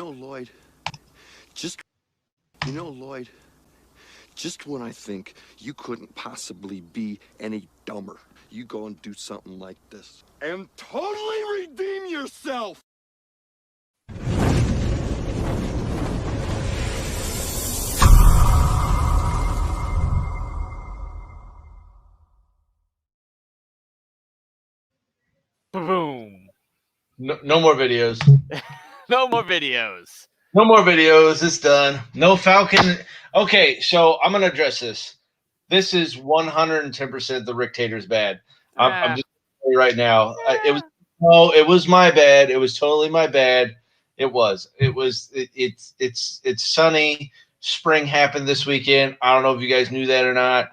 Lloyd, just, Lloyd, just when I think you couldn't possibly be any dumber, you go and do something like this. And totally redeem yourself! Boom. No more videos. No more videos. No more videos. It's done. No Falcon. Okay, so I'm going to address this. This is 110% the Rick Tater's bad. I'm just telling you right now. It was my bad. It was totally my bad. It's sunny. Spring happened this weekend. I don't know if you guys knew that or not.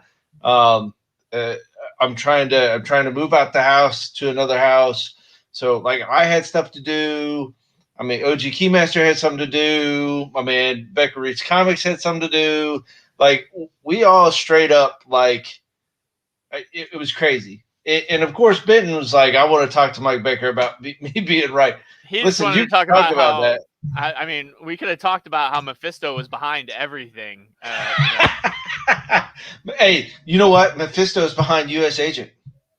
I'm trying to move out the house to another house. So like I had stuff to do. I mean, OG Keymaster had something to do. My man Becker Reads Comics had something to do. Like we all straight up like it was crazy. And of course, Benton was like, "I want to talk to Mike Becker about me being right." He just wanted to talk about that. I mean, we could have talked about how Mephisto was behind everything. Hey, you know what? Mephisto is behind U.S. Agent,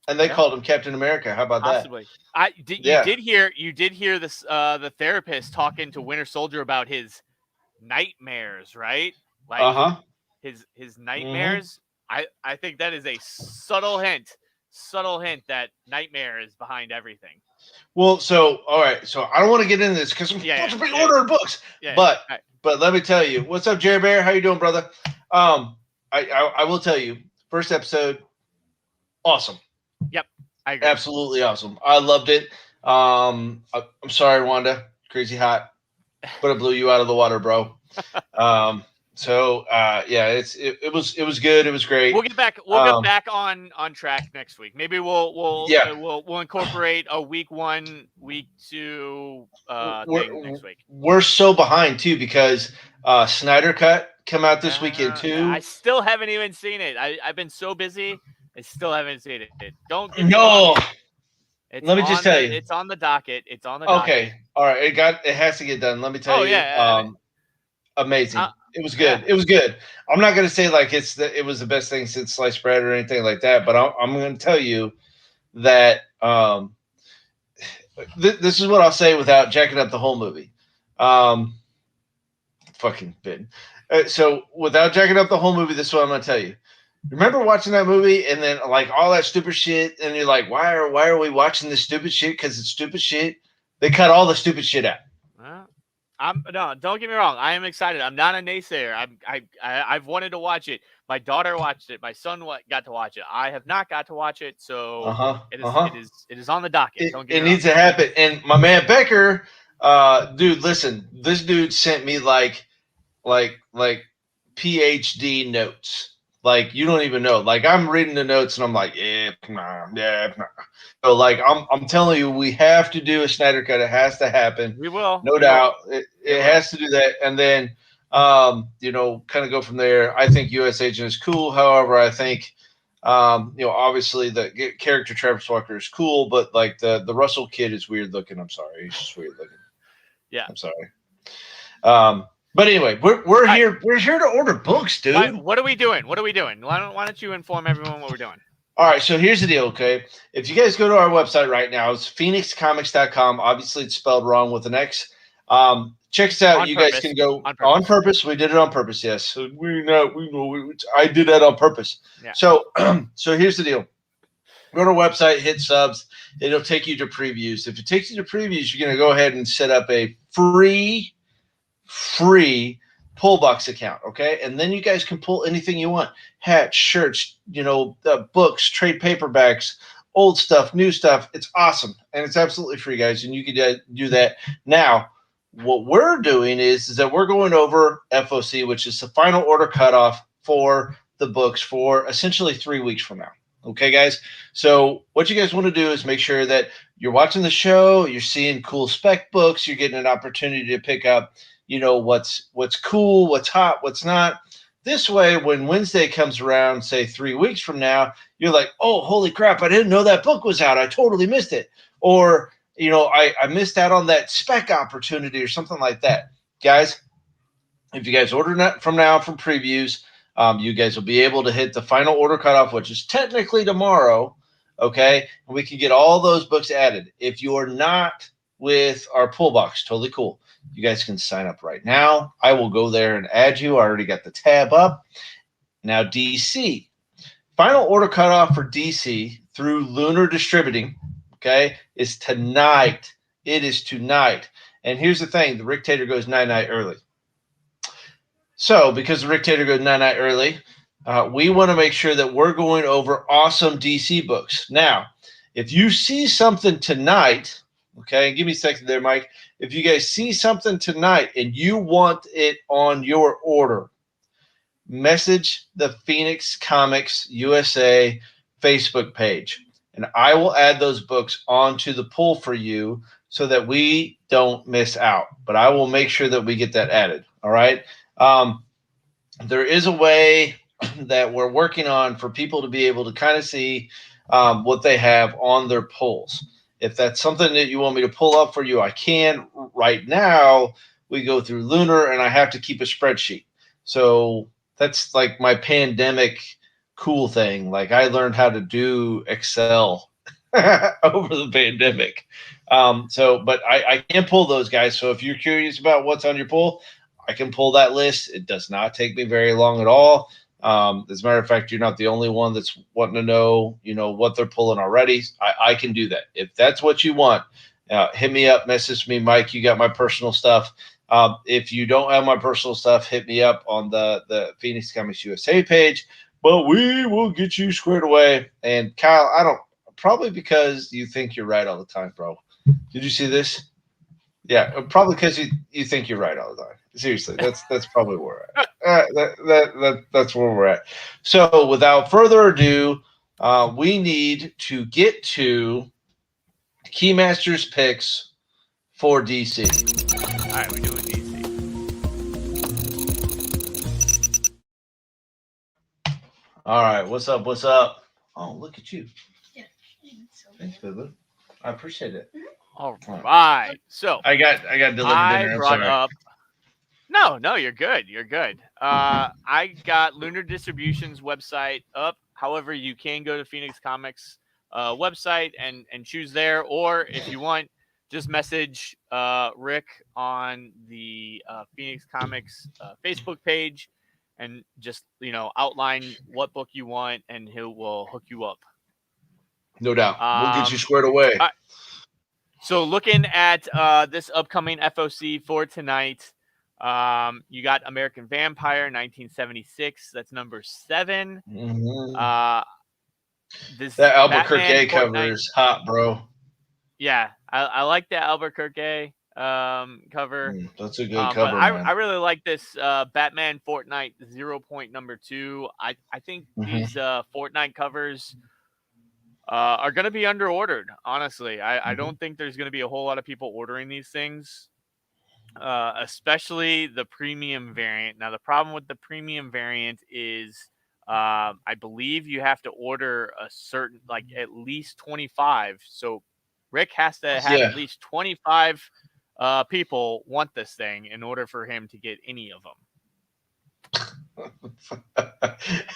and they called him Captain America. How about Possibly. that? You did hear this the therapist talking to Winter Soldier about his nightmares, right? Like his nightmares. Mm-hmm. I think that is a subtle hint that Nightmare is behind everything. Well, so all right, so I don't want to get into this because I'm supposed to be ordering books. But let me tell you, what's up, Jerry Bear? How you doing, brother? I will tell you, first episode, awesome. Yep, I agree. Absolutely awesome. I loved it. I'm sorry, Wanda, crazy hot, but I blew you out of the water, bro. So it was good. It was great. We'll get back on track next week. Maybe we'll incorporate a week 1, week 2 thing next week. We're so behind too because Snyder Cut come out this weekend too. I still haven't even seen it. I've been so busy. I still haven't seen it. Don't get no. Let me just tell you, it's on the docket. It's on the docket. Okay, all right. It has to get done. Let me tell you. Amazing. It was good. Yeah. It was good. I'm not going to say like it was the best thing since sliced bread or anything like that, but I'm going to tell you that this is what I'll say without jacking up the whole movie. Fucking bid. So without jacking up the whole movie, this is what I'm going to tell you. Remember watching that movie and then like all that stupid shit, and you're like, why are we watching this stupid shit? Because it's stupid shit. They cut all the stupid shit out. No, don't get me wrong. I am excited. I'm not a naysayer. I've wanted to watch it. My daughter watched it. My son got to watch it. I have not got to watch it. So it is on the docket. It needs to happen. And my man Becker, dude, listen, this dude sent me like PhD notes. Like you don't even know. Like I'm reading the notes and I'm like, So like I'm telling you, we have to do a Snyder Cut. It has to happen. We will, no doubt. It has to do that, and then kind of go from there. I think U.S. Agent is cool. However, I think obviously the character Travis Walker is cool, but like the Russell kid is weird looking. I'm sorry, he's just weird looking. Yeah, I'm sorry. But anyway, we're here. We're here to order books, dude. What are we doing? Why don't you inform everyone what we're doing? All right, so here's the deal, okay? If you guys go to our website right now, it's phoenixcomics.com. Obviously, it's spelled wrong with an X. Check us out. You guys can go on purpose. We did it on purpose, yes. So I did that on purpose. Yeah. So here's the deal. Go to our website, hit subs. It'll take you to previews. If it takes you to previews, you're going to go ahead and set up a free pull box account, okay? And then you guys can pull anything you want. Hats, shirts, books, trade paperbacks, old stuff, new stuff. It's awesome. And it's absolutely free, guys. And you can do that. Now, what we're doing is that we're going over FOC, which is the final order cutoff for the books for essentially 3 weeks from now. Okay, guys? So what you guys want to do is make sure that you're watching the show, you're seeing cool spec books, you're getting an opportunity to pick up what's cool, what's hot, what's not. This way, when Wednesday comes around, say 3 weeks from now, you're like, oh, holy crap, I didn't know that book was out. I totally missed it. Or, I missed out on that spec opportunity or something like that. guys, if you guys order from now from previews, you guys will be able to hit the final order cutoff, which is technically tomorrow. Okay, and we can get all those books added. If you are not with our pull box, totally cool. You guys can sign up right now. I will go there and add you. I already got the tab up. Now, DC. Final order cutoff for DC through Lunar Distributing, okay, is tonight. It is tonight. And here's the thing. The Rictator goes night-night early. So because the Rictator goes night-night early, we want to make sure that we're going over awesome DC books. Now, if you see something tonight, okay, give me a second there, Mike. If you guys see something tonight and you want it on your order, message the Fenix Comics USA Facebook page, and I will add those books onto the pool for you so that we don't miss out. But I will make sure that we get that added. All right. There is a way that we're working on for people to be able to kind of see what they have on their polls. If that's something that you want me to pull up for you, I can. Right now, we go through Lunar, and I have to keep a spreadsheet. So that's like my pandemic cool thing. Like I learned how to do Excel over the pandemic. But I can pull those guys. So if you're curious about what's on your poll, I can pull that list. It does not take me very long at all. As a matter of fact, you're not the only one that's wanting to know, what they're pulling already. I can do that. If that's what you want, hit me up, message me, Mike. You got my personal stuff. If you don't have my personal stuff, hit me up on the Phoenix Comics USA page. But we will get you squared away. And Kyle, probably because you think you're right all the time, bro. Did you see this? Yeah, probably because you think you're right all the time. Seriously, that's probably where we're at. That's where we're at. So without further ado, we need to get to Keymasters picks for DC. All right, we're doing DC. All right, what's up? What's up? Oh, look at you. Yeah. Thanks, Boo. I appreciate it. All right. So I got delivered dinner. I brought up. No, you're good. You're good. I got Lunar Distribution's website up. However, you can go to Phoenix Comics website and choose there, or if you want, just message Rick on the Phoenix Comics Facebook page, and just outline what book you want, and he will hook you up. No doubt, we'll get you squared away. So looking at this upcoming FOC for tonight, you got American Vampire 1976. That's number 7. Mm-hmm. That Albuquerque cover is hot, bro. Yeah, I like the Albuquerque cover. That's a good cover. But I really like this Batman Fortnite 0 point number 2. I think these Fortnite covers are going to be under ordered. Honestly, I don't think there's going to be a whole lot of people ordering these things, especially the premium variant. Now, the problem with the premium variant is I believe you have to order a certain, like at least 25. So Rick has to have at least 25 people want this thing in order for him to get any of them.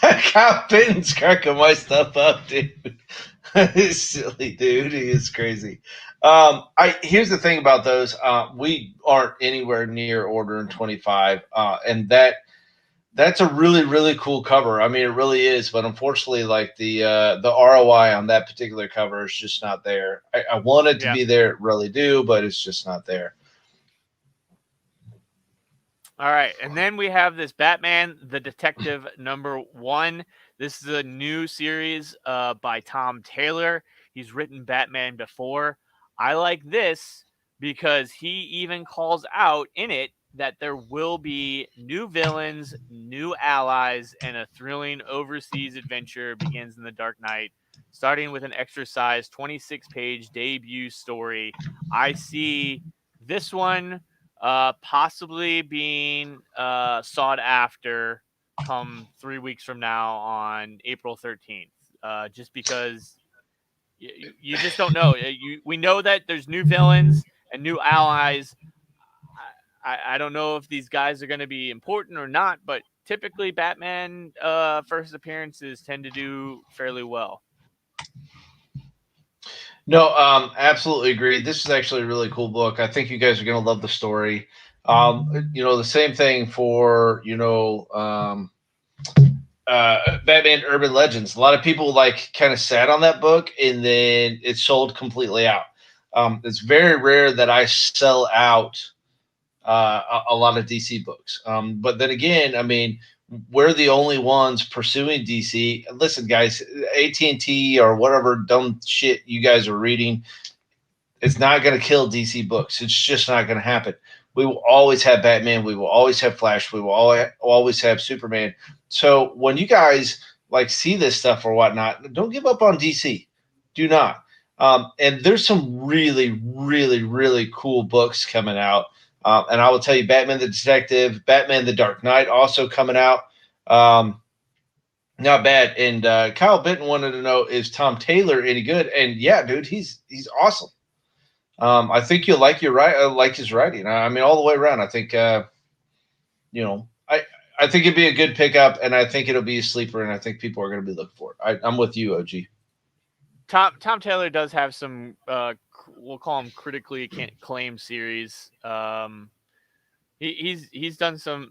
Kyle Pitten's cracking my stuff up, dude. He's silly, dude. He is crazy. Here's the thing about those. We aren't anywhere near ordering 25, and that's a really, really cool cover. I mean, it really is. But unfortunately, like the ROI on that particular cover is just not there. I want it to be there, it really do, but it's just not there. All right, and then we have this Batman the Detective number 1. This is a new series by Tom Taylor. He's written Batman before. I like this because he even calls out in it that there will be new villains, new allies, and a thrilling overseas adventure begins in the Dark Knight, starting with an extra-sized 26-page debut story. I see this one possibly being sought after come 3 weeks from now on April 13th, just because you just don't know. We know that there's new villains and new allies. I don't know if these guys are going to be important or not, but typically Batman first appearances tend to do fairly well. No, absolutely agree. This is actually a really cool book. I think you guys are going to love the story. The same thing for Batman Urban Legends. A lot of people like kind of sat on that book and then it sold completely out. It's very rare that I sell out a lot of DC books. But then again, I mean, we're the only ones pursuing DC. Listen, guys, AT&T or whatever dumb shit you guys are reading, it's not going to kill DC books. It's just not going to happen. We will always have Batman. We will always have Flash. We will always have Superman. So when you guys like see this stuff or whatnot, don't give up on DC. Do not. And there's some really, really, really cool books coming out. And I will tell you, Batman the Detective, Batman the Dark Knight also coming out. Not bad. And Kyle Benton wanted to know, is Tom Taylor any good? And yeah, dude, he's awesome. I think you'll like like his writing. I mean, all the way around. I think I think it'd be a good pickup, and I think it'll be a sleeper, and I think people are going to be looking for it. I'm with you, OG. Tom Taylor does have some we'll call them critically acclaimed series. He's done some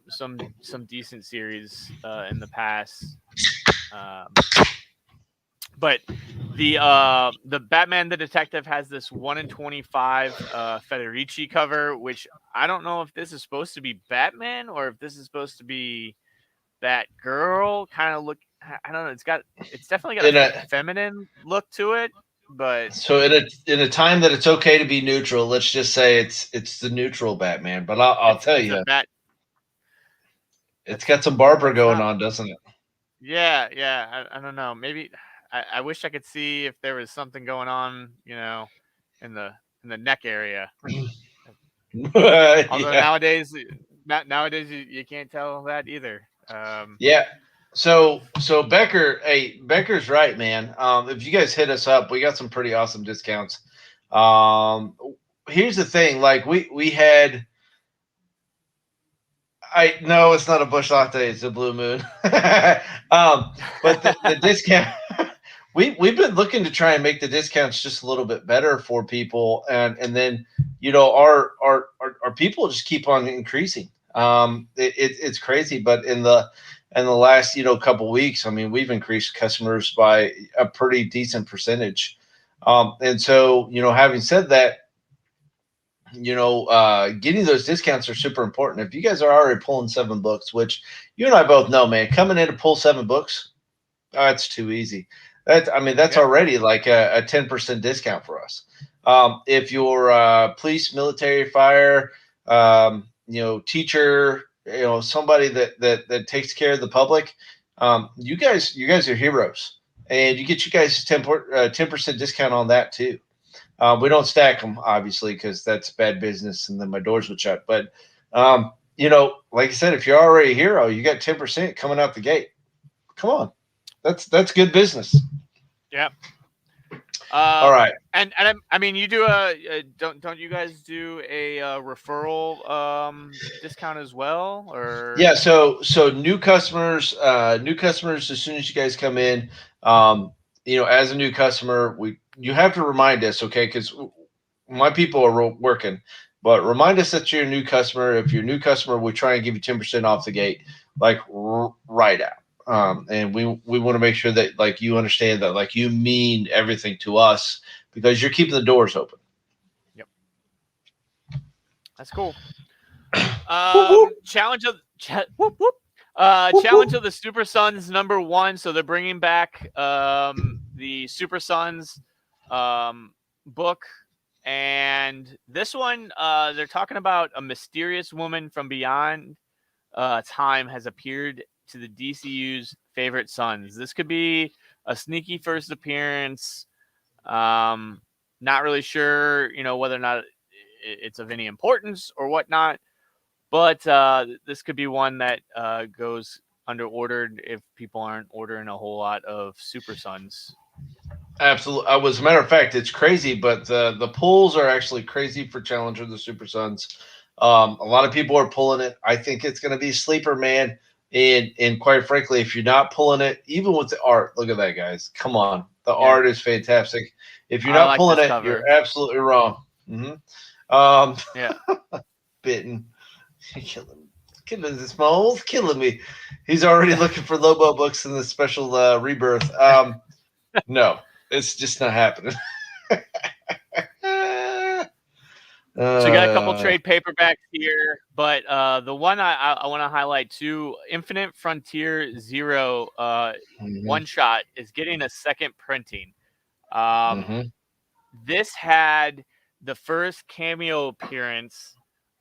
decent series in the past. But the Batman the Detective has this 1 in 25 Federici cover, which I don't know if this is supposed to be Batman or if this is supposed to be that girl. Kind of look, I don't know. It's definitely got a feminine look to it. But so in a time that it's okay to be neutral, let's just say it's the neutral Batman. But I'll tell you, it's got some Barbara going on, doesn't it? Yeah. I don't know. Maybe. I wish I could see if there was something going on, in the neck area. Although nowadays you can't tell that either. Yeah. So Becker's right, man. If you guys hit us up, we got some pretty awesome discounts. Here's the thing, like we had. No, it's not a Bush Latte, it's a Blue Moon. But the discount. We've been looking to try and make the discounts just a little bit better for people, and then our people just keep on increasing. It's crazy, but in the last couple weeks, I mean, we've increased customers by a pretty decent percentage. And so having said that, getting those discounts are super important. If you guys are already pulling 7 books, which you and I both know, man, coming in to pull 7 books, it's too easy. That's already like a 10% discount for us. If you're police, military, fire, teacher, somebody that takes care of the public, you guys are heroes, and you get you guys 10% discount on that too. We don't stack them, obviously, because that's bad business, and then my doors would shut. But like I said, if you're already a hero, you got 10% coming out the gate. Come on. That's good business. Yep. All right. And I mean, you do don't you guys do a referral discount as well, or? Yeah. So new customers, as soon as you guys come in, as a new customer, you have to remind us, okay? Because my people are working, but remind us that you're a new customer. If you're a new customer, we try and give you 10% off the gate, like right out. And we want to make sure that like you understand that like you mean everything to us because you're keeping the doors open. Yep, that's cool. Challenge of the Super Sons #1. So they're bringing back the Super Sons book, and this one they're talking about a mysterious woman from beyond time has appeared to the DCU's favorite sons. This could be a sneaky first appearance. Not really sure, whether or not it's of any importance or whatnot, but this could be one that goes under ordered if people aren't ordering a whole lot of Super Sons. Absolutely. As a matter of fact, it's crazy, but the pulls are actually crazy for Challenger the Super Sons. A lot of people are pulling it. I think it's going to be sleeper, man. And quite frankly, if you're not pulling it, even with the art, look at that, guys. Come on, the art is fantastic. If you're not like pulling it, cover. you're absolutely wrong. Yeah. Bitten, killing this mole's killing me. He's already looking for Lobo books in the special rebirth. No, it's just not happening. So we got a couple trade paperbacks here, but the one I want to highlight too, Infinite Frontier Zero one shot is getting a second printing. This had the first cameo appearance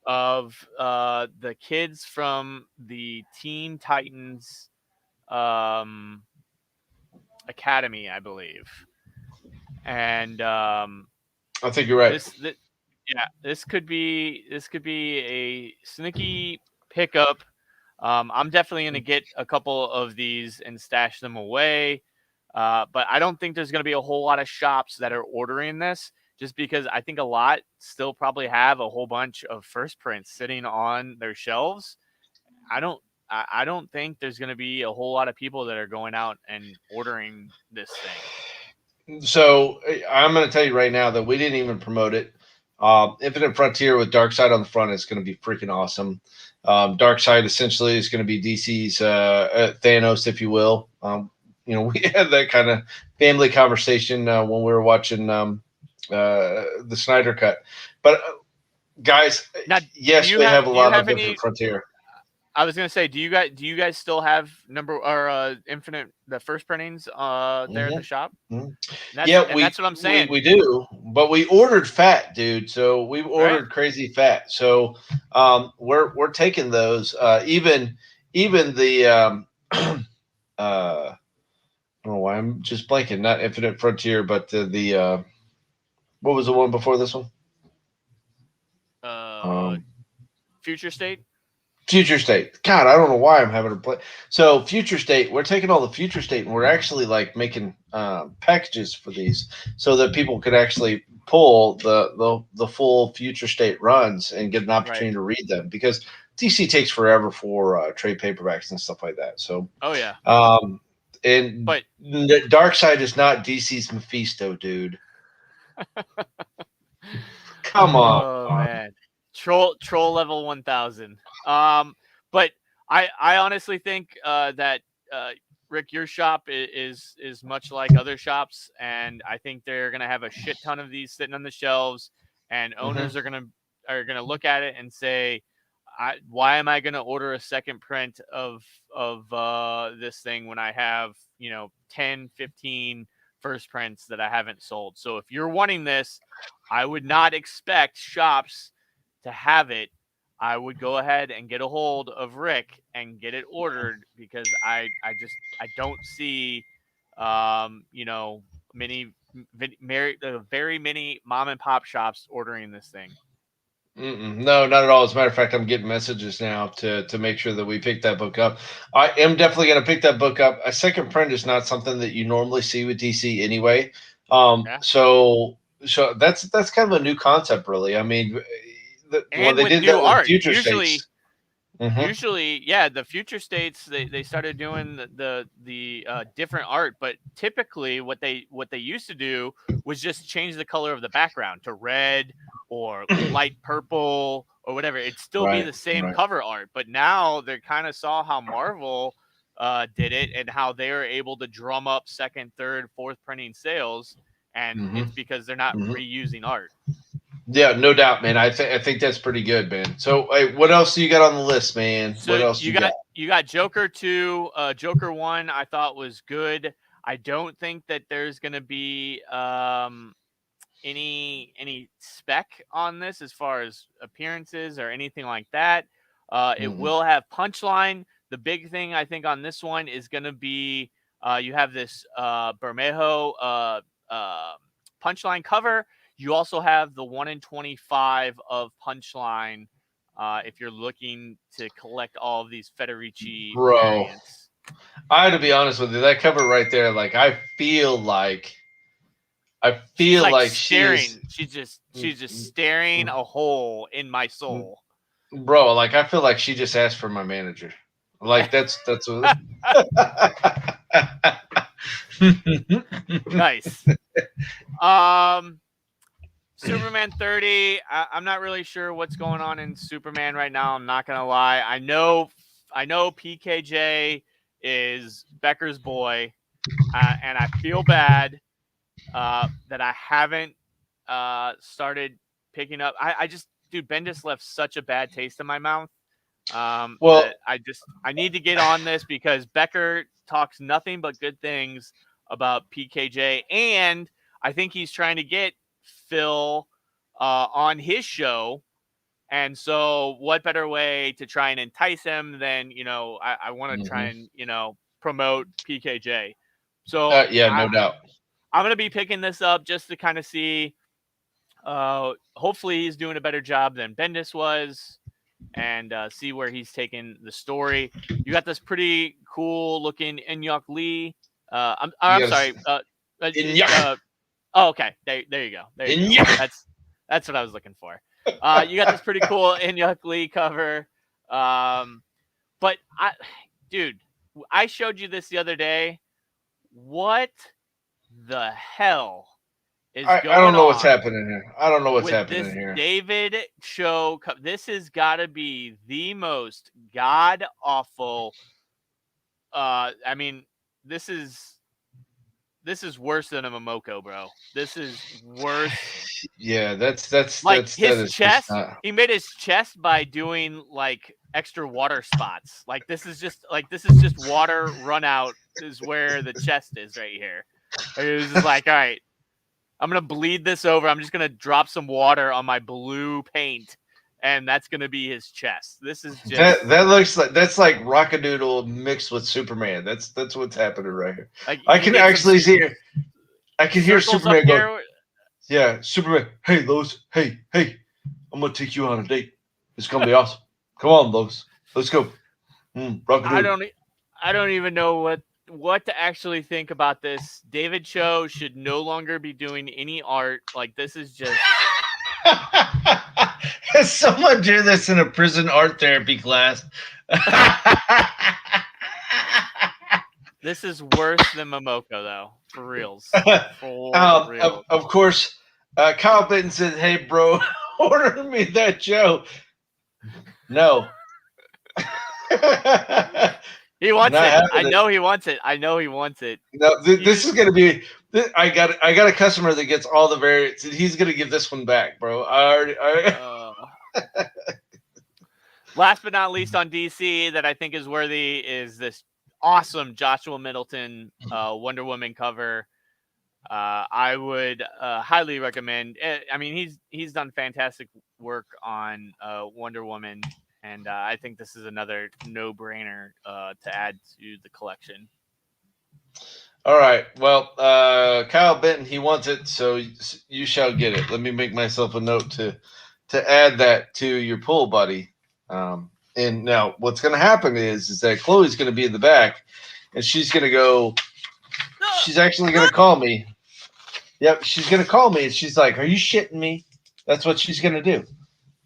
of the kids from the Teen Titans Academy, I believe, and I think you're right. This could be a sneaky pickup. I'm definitely going to get a couple of these and stash them away. But I don't think there's going to be a whole lot of shops that are ordering this, just because I think a lot still probably have a whole bunch of first prints sitting on their shelves. I don't think there's going to be a whole lot of people that are going out and ordering this thing. So I'm going to tell you right now that we didn't even promote it. Infinite Frontier with Darkseid on the front is going to be freaking awesome. Darkseid essentially is going to be DC's Thanos, if you will. We had that kind of family conversation when we were watching the Snyder Cut. But guys, now, yes, we have a lot of Infinite Frontier. I was gonna say, do you guys still have Infinite, the first printings there in the shop? That's what I'm saying. We do, but we ordered fat, dude. So we ordered crazy fat. So we're taking those. Even the I don't know why I'm just blanking. Not Infinite Frontier, but the what was the one before this one? Future State. Future State. God, I don't know why I'm having to play. So Future State, we're taking all the Future State and we're actually like making packages for these so that people could actually pull the full Future State runs and get an opportunity to read them, because DC takes forever for trade paperbacks and stuff like that. So but Darkseid is not DC's Mephisto, dude. Come on. Oh man. Troll level 1000. But I honestly think that Rick, your shop is much like other shops, and I think they're gonna have a shit ton of these sitting on the shelves, and owners are gonna look at it and say, why am I gonna order a second print of this thing when I have 10, 15 first prints that I haven't sold? So if you're wanting this, I would not expect shops to have it. I would go ahead and get a hold of Rick and get it ordered, because I don't see very many mom and pop shops ordering this thing. No, not at all. As a matter of fact, I'm getting messages now to make sure that we pick that book up. I am definitely going to pick that book up. A second print is not something that you normally see with DC anyway. So that's kind of a new concept, really. I mean, when they did that with Future States. Usually, the Future States, they started doing the different art, but typically what they used to do was just change the color of the background to red or light purple or whatever. It'd still be the same cover art, but now they kind of saw how Marvel did it and how they were able to drum up second, third, fourth printing sales, and it's because they're not reusing art. Yeah, no doubt, man. I think that's pretty good, man. So, hey, what else do you got on the list, man? So what else you got Joker 2, Joker 1 I thought was good. I don't think that there's going to be any spec on this as far as appearances or anything like that. It will have Punchline. The big thing I think on this one is going to be you have this Bermejo Punchline cover. You also have the 1 in 25 of Punchline if you're looking to collect all of these Federici variants. I have to be honest with you, that cover right there, like I feel like staring. She's just staring a hole in my soul. Bro, like I feel like she just asked for my manager. Like that's what. Nice. Superman 30. I'm not really sure what's going on in Superman right now. I'm not gonna lie. I know PKJ is Becker's boy, and I feel bad that I haven't started picking up. I just, dude, Bendis left such a bad taste in my mouth. Well, That I need to get on this because Becker talks nothing but good things about PKJ, and I think he's trying to get Phil on his show. And so, what better way to try and entice him than, I want to try and, promote PKJ. So yeah, no doubt. I'm going to be picking this up just to kind of see. Hopefully, he's doing a better job than Bendis was, and see where he's taking the story. You got this pretty cool looking Inyok Lee. I'm sorry. Oh, okay. There you go. There you go. That's what I was looking for. You got this pretty cool Inyok Lee cover. But dude, I showed you this the other day. What the hell is going on? I don't know what's happening here. I don't know what's with happening this here. David show. This has got to be the most god awful. I mean, this is worse than a Momoko, bro. This is worse. Yeah, that's like his that chest. He made his chest by doing like extra water spots. Like this is just water run out is where the chest is right here. It was just like, all right, I'm gonna bleed this over. I'm just gonna drop some water on my blue paint, and that's gonna be his chest. This is just that looks like that's like Rockadoodle mixed with Superman. That's what's happening right here. Like, I can actually hear. I can hear Superman go. Yeah, Superman. Hey, Lois. Hey, I'm gonna take you on a date. It's gonna be awesome. Come on, Lois. Let's go. Rockadoodle. I don't even know what to actually think about this. David Cho should no longer be doing any art. Like, this is just. Has someone do this in a prison art therapy class? This is worse than Momoko, though. For reals. Of course, Kyle Benton said, "Hey, bro, order me that Joe." No. He wants it. I know he wants it. No, this is gonna be. I got a customer that gets all the variants, and he's gonna give this one back, bro. Last but not least, on DC that I think is worthy is this awesome Joshua Middleton Wonder Woman cover. I would highly recommend. I mean, he's done fantastic work on Wonder Woman. And I think this is another no-brainer to add to the collection. All right. Well, Kyle Benton, he wants it, so you shall get it. Let me make myself a note to add that to your pull, buddy. And now what's going to happen is that Chloe's going to be in the back, and she's going to go. She's actually going to call me. Yep, she's going to call me, and she's like, "Are you shitting me?" That's what she's going to do.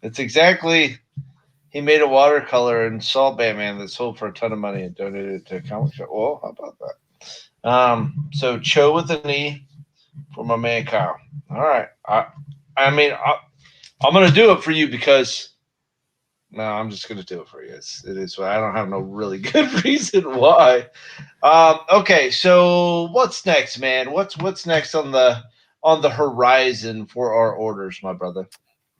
It's exactly. He made a watercolor and saw Batman that sold for a ton of money and donated it to a comic shop. Well, how about that? So Cho with an E for my man Kyle. All right. I'm going to do it for you because no, I'm just going to do it for you. It is. I don't have no really good reason why. Okay. So what's next, man? What's next on the horizon for our orders, my brother?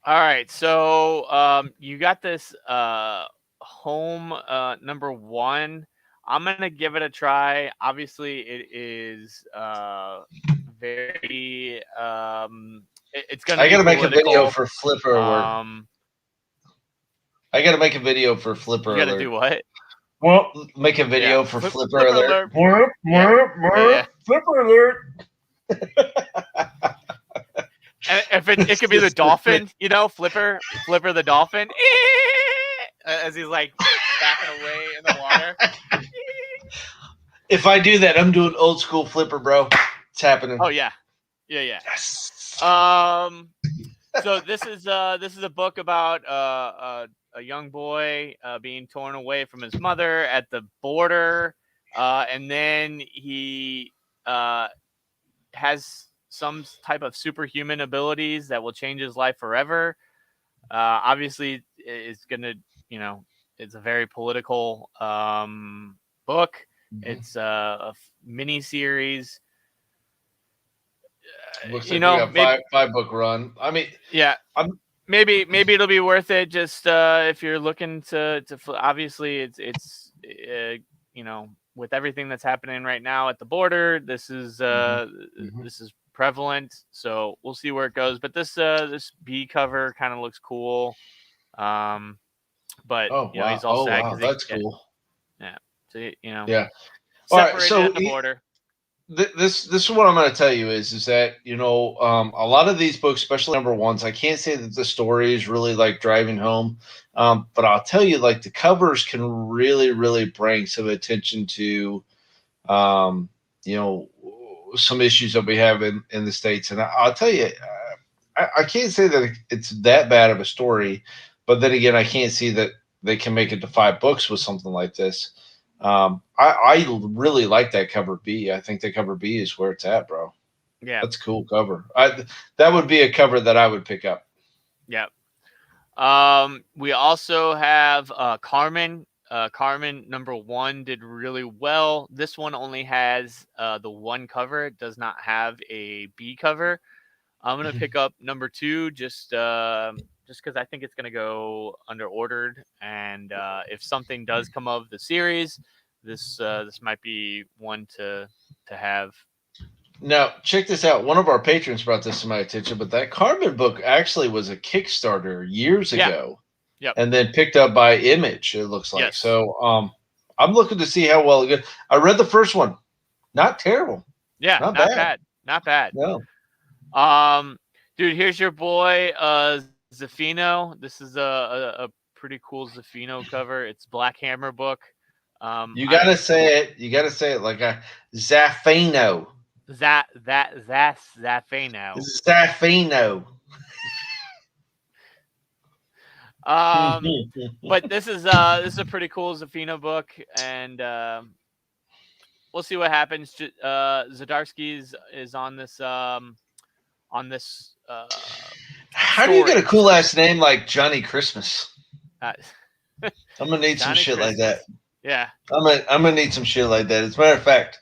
All right, so you got this home number 1. I'm gonna give it a try. Obviously, it is very. It's gonna. I gotta make political. A video for Flipper Alert. I gotta make a video for Flipper Alert. You gotta do what? Well, make a video for Flipper Alert. Flipper Alert. If it could be the dolphin, Flipper the dolphin, as he's like backing away in the water. If I do that, I'm doing old school Flipper, bro. It's happening. Oh yeah. Yes. So this is a book about a young boy being torn away from his mother at the border, and then he has some type of superhuman abilities that will change his life forever. Obviously, it's gonna, it's a very political book. It's a mini series. Looks like we got maybe, five book run. I mean, yeah, maybe it'll be worth it. Just if you're looking to obviously it's with everything that's happening right now at the border, this is this is prevalent. So we'll see where it goes. But this B cover kind of looks cool. But he's all sad because that's cool. Yeah. So yeah. All right. So at the border. This is what I'm going to tell you is that a lot of these books, especially number ones, I can't say that the story is really like driving home, but I'll tell you, like, the covers can really bring some attention to some issues that we have in the States. And I'll tell you, I can't say that it's that bad of a story, but then again, I can't see that they can make it to 5 books with something like this. I really like that cover B. I think the cover B is where it's at, bro. Yeah, that's a cool cover. That would be a cover that I would pick up. Yeah. We also have Carmen. Carmen number 1 did really well. This one only has the 1 cover. It does not have a B cover. I'm gonna pick up number 2 just because I think it's gonna go under ordered, and if something does come of the series, this might be one to have. Now, check this out. One of our patrons brought this to my attention, but that Carmen book actually was a Kickstarter years ago. Yep. And then picked up by Image, it looks like. Yes. So I'm looking to see how well it goes. I read the first one. Not terrible. Yeah, not bad. Not bad. No. Dude, here's your boy Zafino. This is a pretty cool Zafino cover. It's Black Hammer book. You gotta say it. You gotta say it like a Zafino. Zafino. Zafino. But this is a pretty cool Zafino book, and we'll see what happens. Zdarsky is on this How do you get a cool ass name like Johnny Christmas? I'm gonna need some shit like that. Yeah, I'm gonna need some shit like that. As a matter of fact,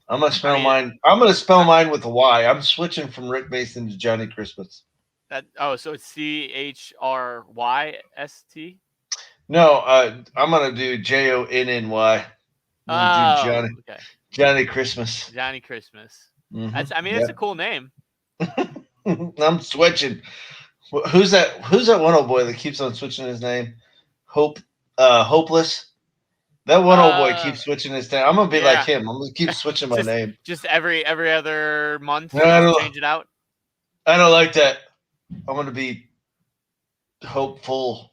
I'm gonna spell mine. I'm gonna spell mine with a Y. I'm switching from Rick Mason to Johnny Christmas. So it's CHRYST? No, I'm gonna do JONNY. Oh, okay. Johnny Christmas. Johnny Christmas. Mm-hmm. That's a cool name. I'm switching. Who's that one old boy that keeps on switching his name? Hopeless. That one old boy keeps switching his name. I'm gonna be like him. I'm gonna keep switching my name. Just every other month, change it out. I don't like that. I'm gonna be hopeful.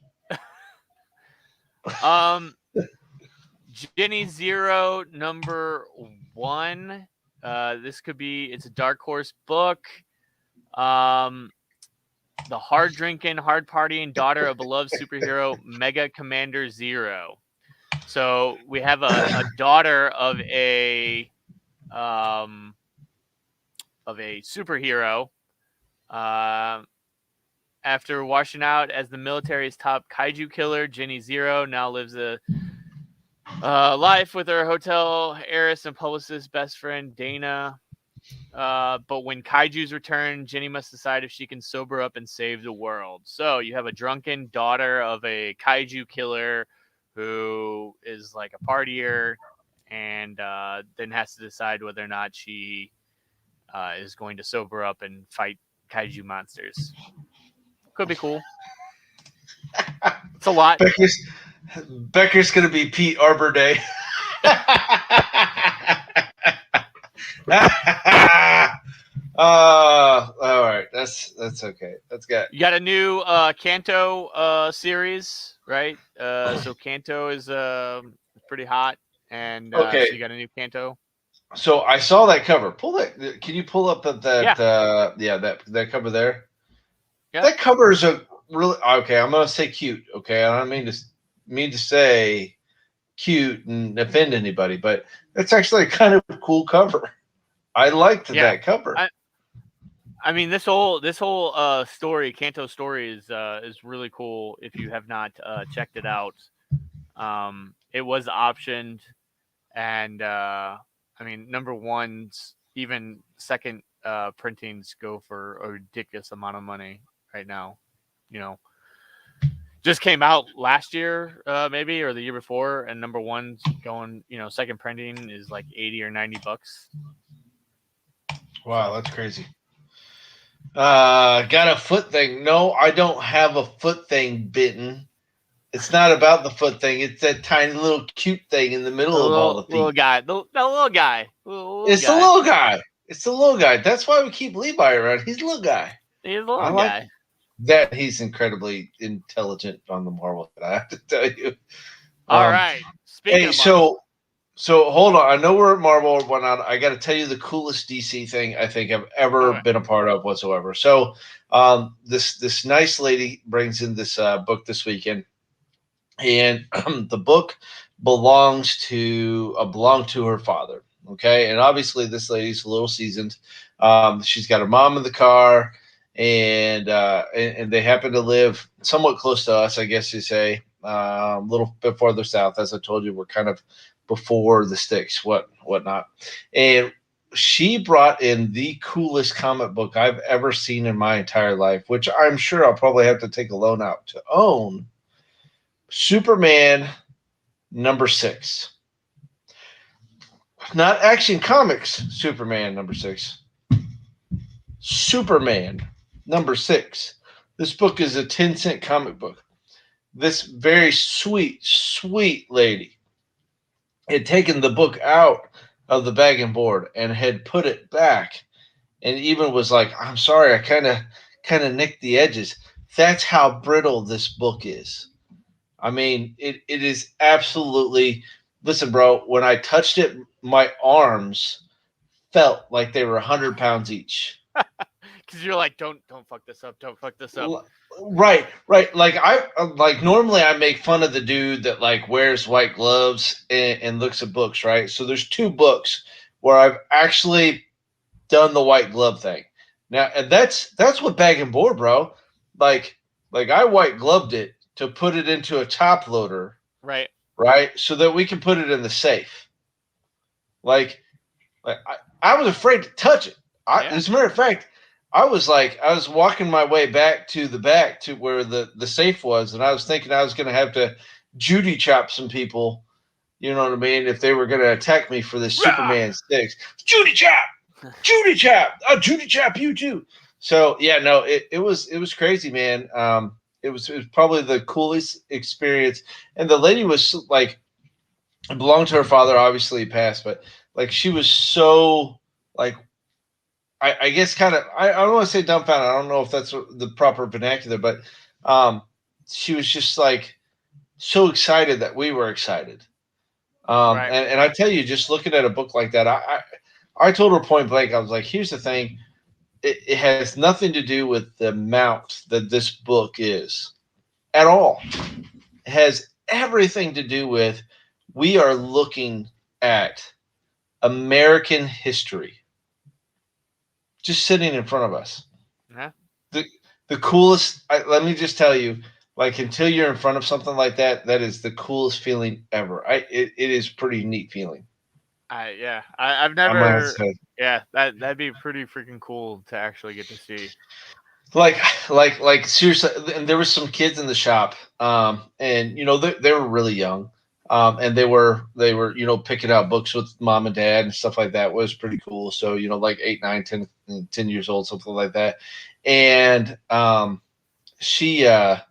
Jenny Zero number 1. It's a Dark Horse book. The hard drinking, hard partying daughter of beloved superhero Mega Commander Zero. So we have a daughter of a superhero. After washing out as the military's top kaiju killer, Jenny Zero now lives a life with her hotel heiress and publicist best friend Dana. But when kaijus return, Jenny must decide if she can sober up and save the world. So you have a drunken daughter of a kaiju killer who is like a partier, and then has to decide whether or not she is going to sober up and fight kaiju monsters. Could be cool. It's a lot. Becker's gonna be Pete Arbor Day. All right. That's okay. That's good. You got a new Kanto series, right? So Kanto is pretty hot, and okay. So you got a new Kanto. So I saw that cover. Pull that. Can you pull up that cover there? That cover is a really okay. I'm gonna say cute. Okay, I don't mean to say cute and offend anybody, but that's actually a kind of cool cover. I liked that cover. I mean, this whole story, Kanto story, is really cool. If you have not checked it out, it was optioned, and I mean, number ones, even second printings go for a ridiculous amount of money right now. You know, just came out last year, maybe, or the year before, and number one's going. Second printing is like $80 or $90. Wow, that's crazy. Got a foot thing. No, I don't have a foot thing bitten. It's not about the foot thing. It's that tiny little cute thing in the middle of all the feet. Little guy. The little guy. It's the little guy. It's the little guy. That's why we keep Levi around. He's a little guy. He's a little guy. That he's incredibly intelligent on the Marvel. I have to tell you. All right. Speaking of Marvel. So hold on. I know we're at Marvel or whatnot. I got to tell you the coolest DC thing I think I've ever been a part of whatsoever. So this nice lady brings in this book this weekend, and the book belonged to her father. Okay, and obviously this lady's a little seasoned. She's got her mom in the car, and they happen to live somewhat close to us, I guess you say, a little bit farther south. As I told you, we're kind of before the sticks, whatnot. And she brought in the coolest comic book I've ever seen in my entire life, which I'm sure I'll probably have to take a loan out to own. Superman #6. Not Action Comics Superman #6. Superman #6. This book is a 10-cent comic book. This very sweet, sweet lady had taken the book out of the bag and board and had put it back, and even was like, "I'm sorry, I kind of nicked the edges." That's how brittle this book is. I mean, it is absolutely. Listen, bro, when I touched it, my arms felt like they were 100 pounds each. Because you're like, don't fuck this up. Don't fuck this up. Right. Like normally I make fun of the dude that like wears white gloves and looks at books, right? So there's 2 books where I've actually done the white glove thing. Now, and that's what bag and board, bro. Like I white gloved it to put it into a top loader. Right. So that we can put it in the safe. Like I was afraid to touch it. As a matter of fact, I was walking my way back to where the safe was, and I was thinking I was going to have to Judy chop some people, you know what I mean, if they were going to attack me for this Superman 6. Judy chop! Judy chop! I'll Judy chop you too. So, yeah, no, it was crazy, man. It was probably the coolest experience. And the lady was like, it belonged to her father, obviously he passed, but like she was so like, I guess kind of, I don't want to say dumbfounded. I don't know if that's the proper vernacular, but she was just like so excited that we were excited. And I tell you, just looking at a book like that, I told her point blank, I was like, here's the thing. It has nothing to do with the amount that this book is at all. It has everything to do with we are looking at American history just sitting in front of us. Yeah. The coolest, let me just tell you, like until you're in front of something like that, that is the coolest feeling ever. It is pretty neat feeling. I've never. Yeah, that'd be pretty freaking cool to actually get to see. Like seriously, and there was some kids in the shop, and you know they were really young, and they were you know picking out books with mom and dad and stuff like that. It was pretty cool. So you know like 8, 9, 10 years old, something like that, and she well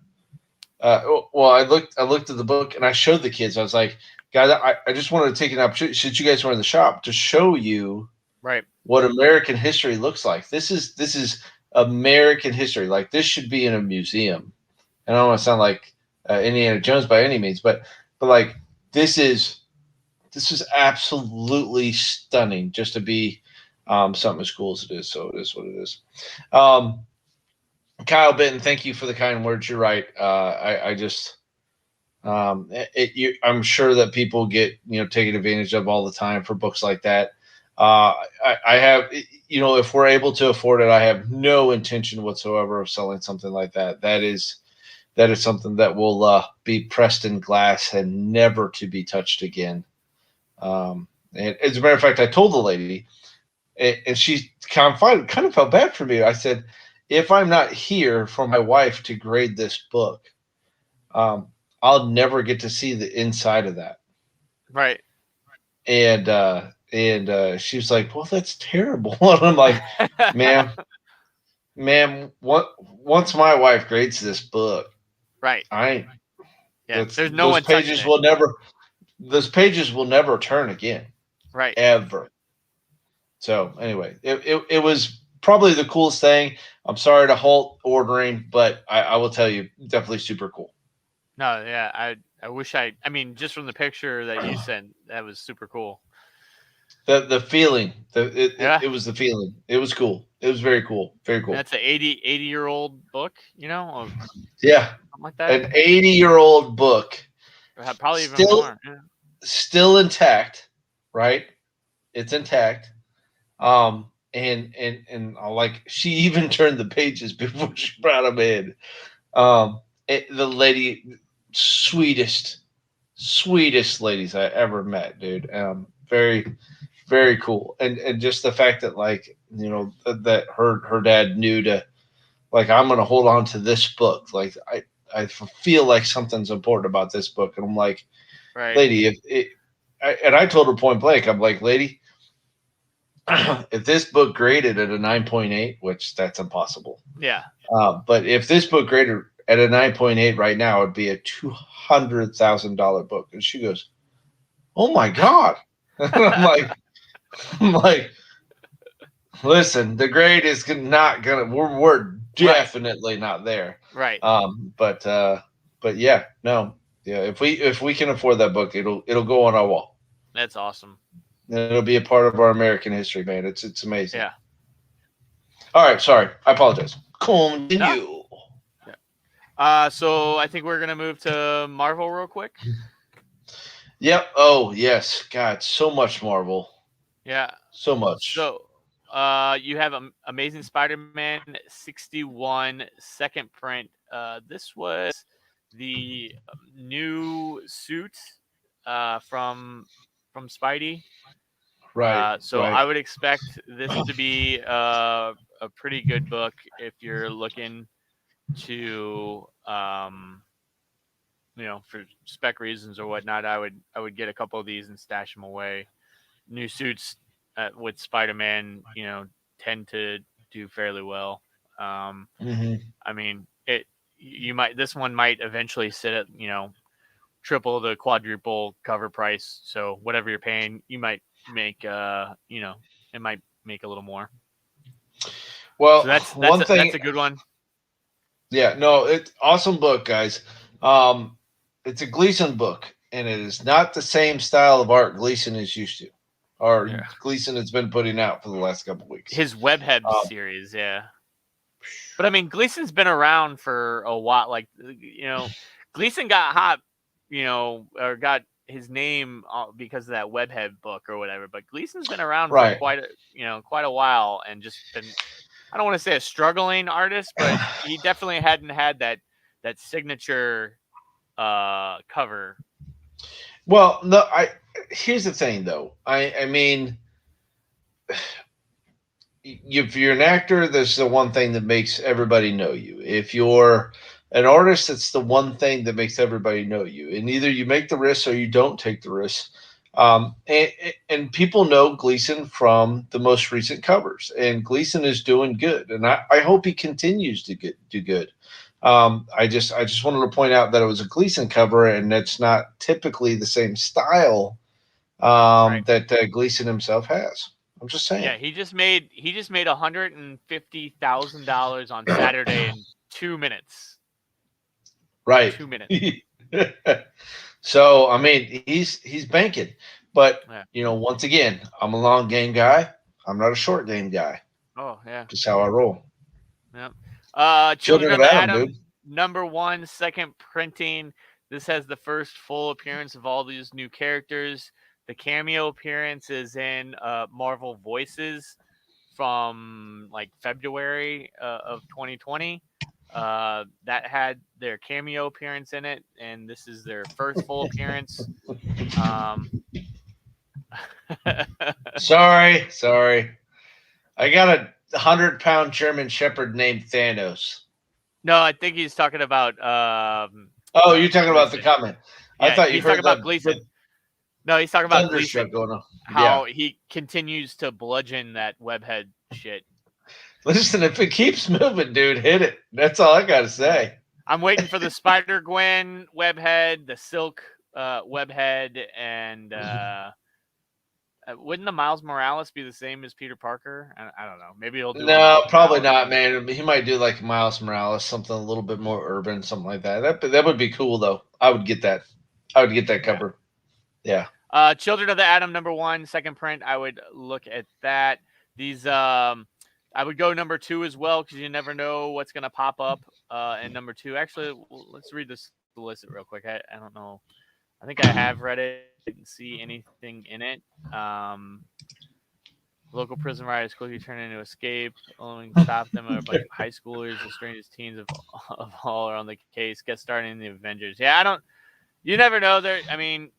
I looked at the book and I showed the kids. I was like, guys, I just wanted to take an opportunity since you guys were in the shop to show you what American history looks like. This is American history. Like this should be in a museum. And I don't want to sound like Indiana Jones by any means, but like this is absolutely stunning just to be something as cool as it is. So it is what it is. Kyle Benton, thank you for the kind words. You're right. I just I'm sure that people get taken advantage of all the time for books like that. I have if we're able to afford it, I have no intention whatsoever of selling something like that. That is something that will be pressed in glass and never to be touched again. And as a matter of fact, I told the lady, and she kind of felt bad for me. I said, if I'm not here for my wife to grade this book, um, I'll never get to see the inside of that. Right. And she was like, "Well, that's terrible." And I'm like, "Ma'am, what? Once my wife grades this book, Right. I ain't. Yeah. There's no Those one touching pages it. will never. Those pages will never turn again, Right. ever." So anyway, it was probably the coolest thing. I'm sorry to halt ordering, but I will tell you, definitely super cool. No, yeah. I wish I mean, just from the picture that you sent, that was super cool. The feeling, Yeah. it was the feeling. It was cool. It was very cool. Very cool. That's an 80-year-old book, or Yeah, something like that. an 80-year-old book, Probably even still more. Yeah. still intact, right? It's intact. And I like she even turned the pages before she brought them in. The lady, sweetest, sweetest ladies I ever met, dude. Very, very cool. And just the fact that that her dad knew to I'm gonna hold on to this book. I feel like something's important about this book, and I'm like, Right. lady, and I told her point blank, I'm like, lady, if this book graded at a 9.8, which that's impossible. Yeah. But if this book graded at a 9.8 right now, it'd be a $200,000 book. And she goes, "Oh my God." And I'm like, listen, the grade is not gonna. We're definitely not there. Right. But yeah, no, yeah. If we can afford that book, it'll go on our wall. That's awesome. It'll be a part of our American history, man. It's amazing. Yeah. All right, sorry, I apologize. Continue. No. Yeah. So I think we're gonna move to Marvel real quick. Yep. Oh yes, God, so much Marvel. Yeah. So much. So, you have Amazing Spider-Man 61 second print. This was the new suit from Spidey. Right. So right. I would expect this to be a pretty good book if you're looking to for spec reasons or whatnot. I would get a couple of these and stash them away. New suits with Spider-Man, tend to do fairly well. I mean, this one might eventually sit at, triple to quadruple cover price. So whatever you're paying, you might make, it might make a little more. Well, so that's a good one. Yeah, no, it's awesome book, guys. It's a Gleason book, and it is not the same style of art Gleason is used to, or Gleason has been putting out for the last couple of weeks. His Webhead series, yeah. But I mean, Gleason's been around for a while. Like, Gleason got hot, or got his name because of that Webhead book or whatever. But Gleason's been around for quite a while, and just been, I don't want to say a struggling artist, but he definitely hadn't had that signature cover. Well, no, here's the thing though. I mean, if you're an actor, that's the one thing that makes everybody know you. If you're an artist, it's the one thing that makes everybody know you. And either you make the risk or you don't take the risk. And people know Gleason from the most recent covers, and Gleason is doing good. And I hope he continues to do good. I just wanted to point out that it was a Gleason cover, and it's not typically the same style that Gleason himself has. I'm just saying. Yeah, he just made $150,000 on Saturday in 2 minutes. Right. 2 minutes. So I mean, he's banking, but once again, I'm a long game guy. I'm not a short game guy. Oh yeah. Just how I roll. Yeah. Children of Adam, dude. #1, second printing. This has the first full appearance of all these new characters. The cameo appearance is in Marvel Voices from like February of 2020. That had their cameo appearance in it, and this is their first full appearance. Sorry. I got a 100-pound German Shepherd named Thanos. No, I think he's talking about. Oh, you're talking about the comment. Yeah, I thought you he's heard talking about Gleason. No, he's talking about Gleason. Going on. How he continues to bludgeon that webhead shit. Listen, if it keeps moving, dude, hit it. That's all I gotta say. I'm waiting for the Spider-Gwen webhead, the Silk webhead, and wouldn't the Miles Morales be the same as Peter Parker? I don't know. Maybe he'll do. No, probably not, man. He might do like Miles Morales, something a little bit more urban, something like that. That would be cool, though. I would get that. I would get that cover. Yeah. Children of the Atom, #1, second print. I would look at that. These, I would go #2 as well because you never know what's gonna pop up. And #2, actually, let's read this list real quick. I don't know. I think I have read it. Didn't see anything in it. Local prison rioters quickly turn into escape. Only stop them are a bunch of high schoolers, the strangest teens of all are on the case. Get started in the Avengers. Yeah, I don't. You never know. There. I mean,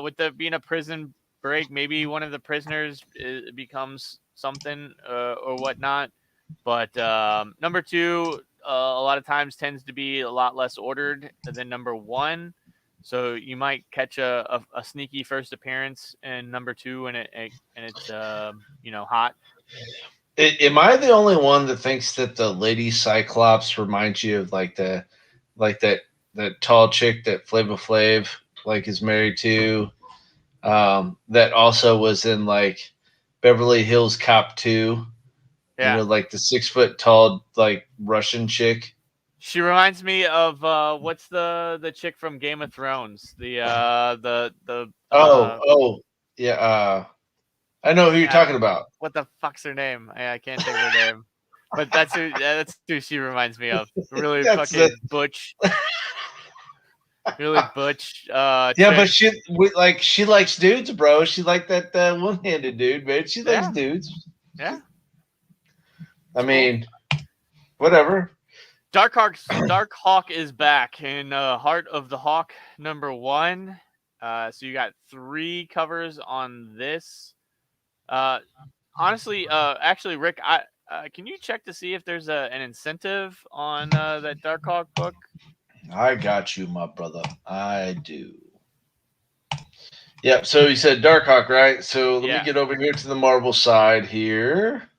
with the being a prison break, maybe one of the prisoners becomes something or whatnot. But #2, a lot of times tends to be a lot less ordered than #1. So you might catch a sneaky first appearance in #2, and it's hot. Am I the only one that thinks that the Lady Cyclops reminds you of that tall chick that Flava Flav is married to? That also was in like Beverly Hills Cop 2. Yeah, the 6 foot tall Russian chick. She reminds me of what's the chick from Game of Thrones? Yeah. I know who you're talking about. What the fuck's her name? I can't think of her name. But that's who she reminds me of. Really fucking butch. Really butch. Yeah, but she likes dudes, bro. She like that one-handed dude, man. She likes dudes. Yeah. I mean, whatever. Darkhawk is back in Heart of the Hawk #1. So you got 3 covers on this. Honestly, actually, Rick, can you check to see if there's an incentive on that Darkhawk book? I got you, my brother. I do. Yep. So you said Darkhawk, right? So let me get over here to the Marvel side here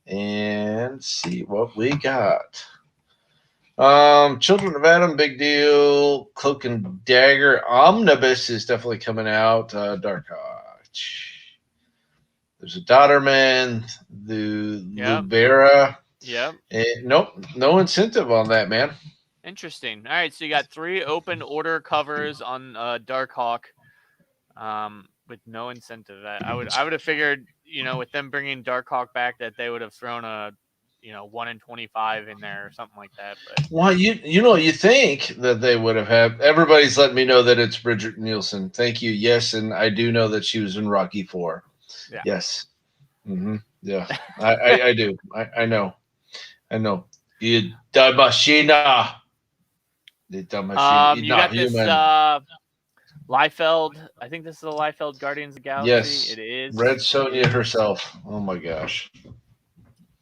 and see what we got. Children of Adam, big deal. Cloak and Dagger Omnibus is definitely coming out. Darkhawk. There's a Dodderman, the Lubera. Yep. Nope, no incentive on that, man. Interesting. All right, so you got 3 open order covers on Darkhawk, with no incentive. I would have figured, with them bringing Darkhawk back, that they would have thrown a 1 in 25 in there or something like that. But well, you think that they would have had. Everybody's letting me know that it's Bridget Nielsen. Thank you. Yes, and I do know that she was in Rocky 4. Yeah. Yes. Mm-hmm. Yeah, I do. I know. You dumb machine. You got this Liefeld. I think this is the Liefeld Guardians of the Galaxy. Yes, it is. Red Sonja herself. Oh my gosh.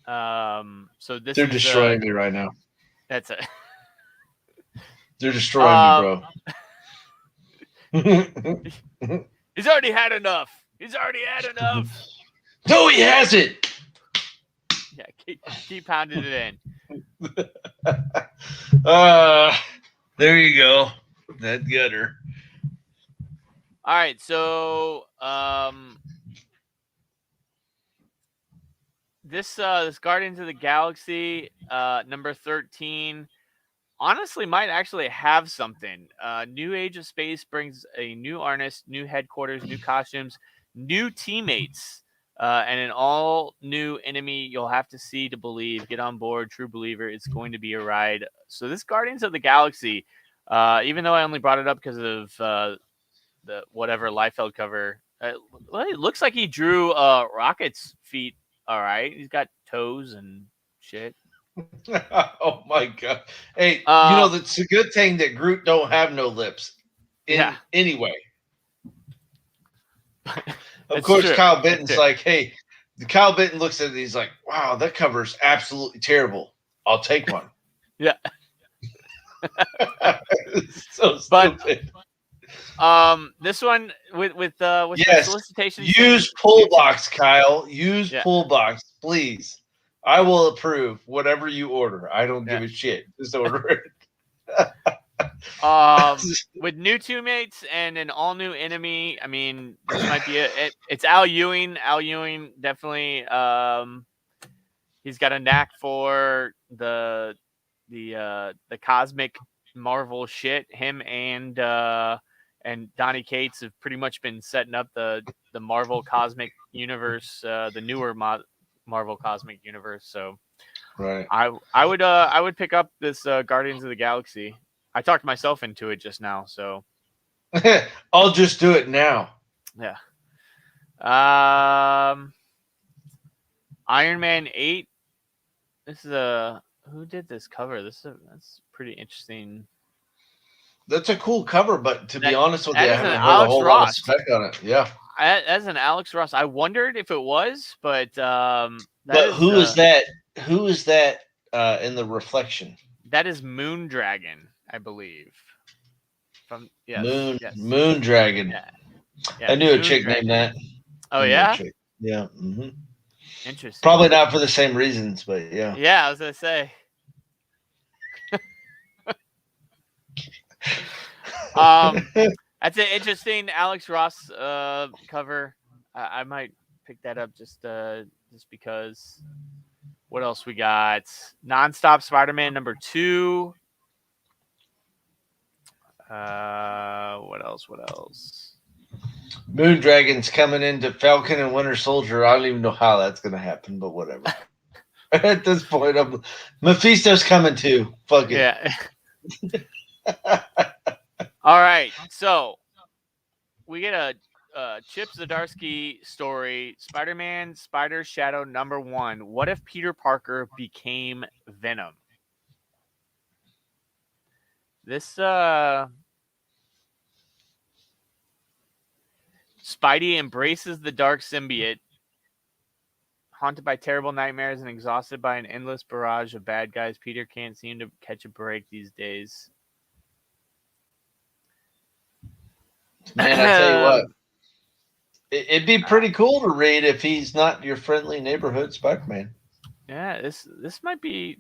So they're destroying me right now. That's it. They're destroying me, bro. He's already had enough. No, he hasn't. Yeah, keep pounding it in. There you go. That gutter. All right, so this Guardians of the Galaxy #13 honestly might actually have something. New Age of Space brings a new artist, new headquarters, new costumes, new teammates. and an all new enemy you'll have to see to believe. Get on board, true believer. It's going to be a ride. So this Guardians of the Galaxy, even though I only brought it up because of the whatever Liefeld cover, well, it looks like he drew Rocket's feet. All right, he's got toes and shit. Oh my god! Hey, it's a good thing that Groot don't have no lips. Anyway. Of course, true. Kyle Benton's like, hey, Kyle Benton looks at it, he's like, wow, that cover's absolutely terrible. I'll take one. Yeah. So stupid. This one with yes, solicitation. Use pull box, Kyle. Use pull box, please. I will approve whatever you order. I don't give a shit. Just order it. With new teammates and an all new enemy, I mean, this might be it's Al Ewing. Al Ewing definitely. He's got a knack for the cosmic Marvel shit. Him and Donny Cates have pretty much been setting up the Marvel Cosmic Universe, the newer Marvel Cosmic Universe. So, right, I would pick up this Guardians of the Galaxy. I talked myself into it just now, so I'll just do it now. Yeah. Iron Man 8. This is who did this cover? That's pretty interesting. That's a cool cover, but to be honest with you, I haven't heard a whole lot of spec on it. Yeah. As an Alex Ross, I wondered if it was, but who is that? Who is that in the reflection? That is Moondragon, I believe. Moondragon. Yeah, I knew a chick named that. Oh yeah. Yeah. Mm-hmm. Interesting. Probably not for the same reasons, but yeah. Yeah, I was gonna say. That's an interesting Alex Ross cover. I might pick that up just because. What else we got? Nonstop Spider-Man #2. What else? Moondragon's coming into Falcon and Winter Soldier. I don't even know how that's going to happen, but whatever. At this point, Mephisto's coming too. Fuck it. Yeah. All right. So we get a Chip Zdarsky story, Spider-Man Spider Shadow #1. What if Peter Parker became Venom? This Spidey embraces the dark symbiote, haunted by terrible nightmares and exhausted by an endless barrage of bad guys. Peter can't seem to catch a break these days. Man, I tell you what. It'd be pretty cool to read if he's not your friendly neighborhood Spider-Man. Yeah, this might be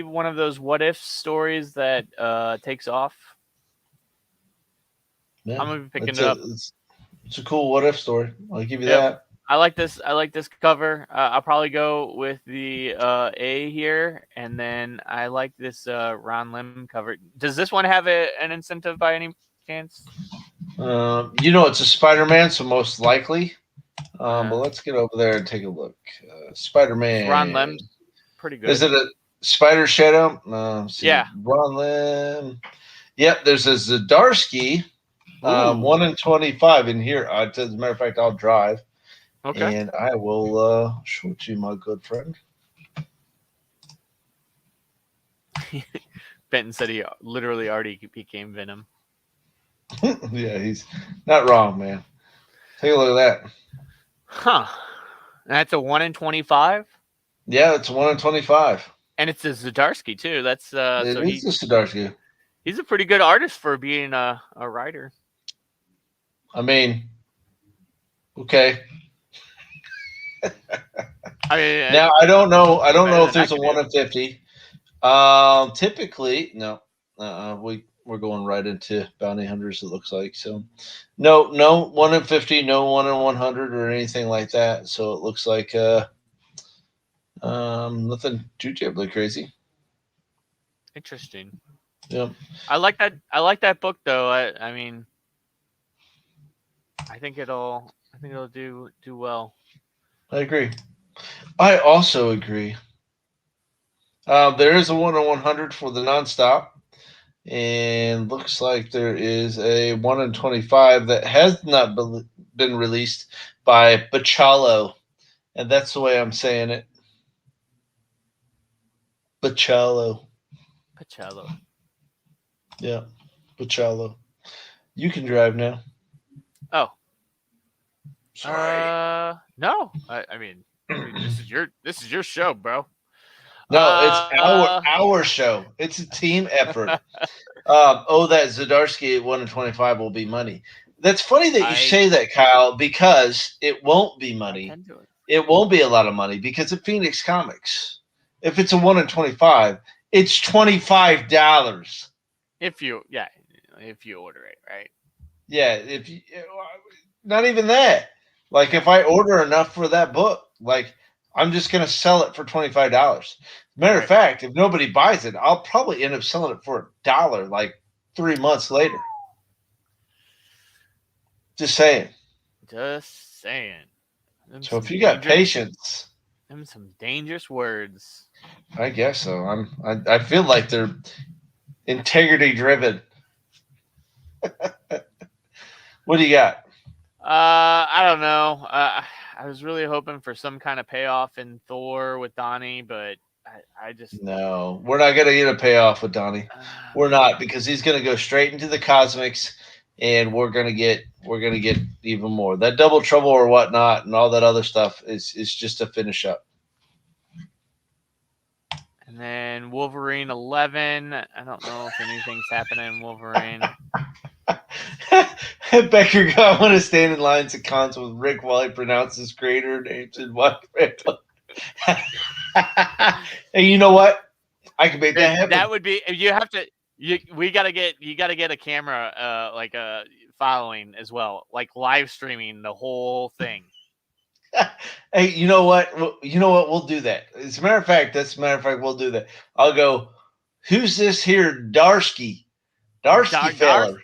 one of those what if stories that takes off. Yeah, I'm gonna be picking it up. It's a cool what if story. I'll give you that. I like this cover. I'll probably go with the A here, and then I like this Ron Lim cover. Does this one have an incentive by any chance? It's a Spider-Man, so most likely. But let's get over there and take a look. Spider-Man. Ron Lim, pretty good. Is it a Spider Shadow? Yeah. Ron Lim. Yep, there's a Zdarsky. 1 in 25 in here. As a matter of fact, I'll drive. Okay. And I will show it to you, my good friend. Benton said he literally already became Venom. Yeah, he's not wrong, man. Take a look at that. Huh. That's a 1 in 25? Yeah, it's 1 in 25. And it's a Zdarsky, too. That's it's a Zdarsky. He's a pretty good artist for being a writer. I mean, okay. Now I don't know. I don't know if there's a 1 in 50. Typically, no. We're going right into bounty hunters. It looks like so. No 1 in 50, no 1 in 100 or anything like that. So it looks like nothing too terribly crazy. Interesting. Yeah, I like that. I like that book though. I mean, I think it'll do well. I agree. I also agree. There is a 1 in 100 for the nonstop, and looks like there is a 1 in 25 that has not been released by Bachalo, and that's the way I'm saying it. Bachalo. Pacello. Yeah, Bachalo. You can drive now. Oh. Sorry. No. I mean, this is your show, bro. No, it's our show. It's a team effort. That Zdarsky 1 in 25 will be money. That's funny that you say that, Kyle, because it won't be money. It won't be a lot of money because of Phoenix Comics. If it's a 1 in 25, it's $25. If you order it, right? Yeah, not even that. Like if I order enough for that book, like I'm just gonna sell it for $25. Matter of fact, if nobody buys it, I'll probably end up selling it for $1 like 3 months later. Just saying. Just saying. So if you got patience, them some dangerous words. I guess so. I feel like they're integrity driven. What do you got? I don't know. I was really hoping for some kind of payoff in Thor with Donnie, but I just no. We're not gonna get a payoff with Donnie. We're not, because he's gonna go straight into the cosmics, and we're gonna get even more. That Double Trouble or whatnot and all that other stuff is just a finish up. And then Wolverine 11. I don't know if anything's happening in Wolverine. Becker I want to stand in lines of cons with Rick while he pronounces creator names and what. Hey, you know what? I can make that happen. That would be we gotta get a camera like following as well, like live streaming the whole thing. Hey, you know what? We'll do that. As a matter of fact, we'll do that. I'll go, who's this here Darsky feller?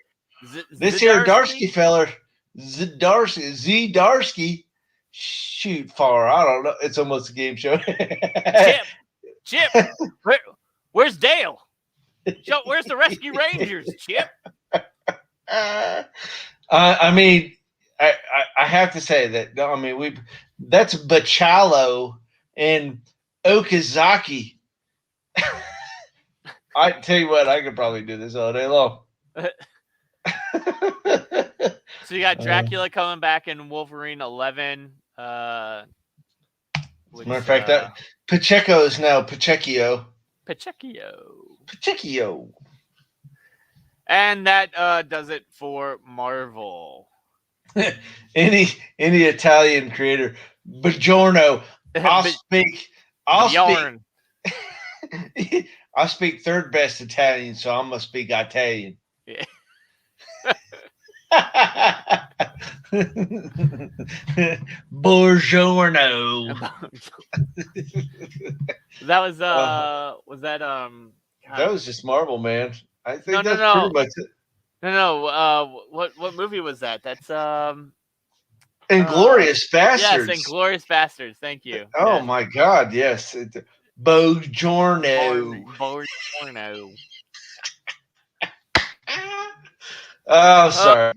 This here Darsky feller, Z Darsky. Shoot, far. I don't know. It's almost a game show. Chip, where's Dale? Where's the Rescue Rangers, Chip? I mean, I have to say that. I mean, that's Bachalo and Okazaki. I tell you what, I could probably do this all day long. So you got Dracula coming back in Wolverine 11. As a matter of fact, that Pacheco is now Pacheco. And that does it for Marvel. any Italian creator, Buongiorno. I'll speak third best Italian, so I'm gonna speak Italian. Yeah. Buongiorno. That was that that was just Marvel, man. I think that's pretty much it. No. What movie was that? That's Inglourious Bastards. Yes, Inglourious Bastards. Thank you. Oh my God, yes. Buongiorno. Buongiorno. Oh, sorry.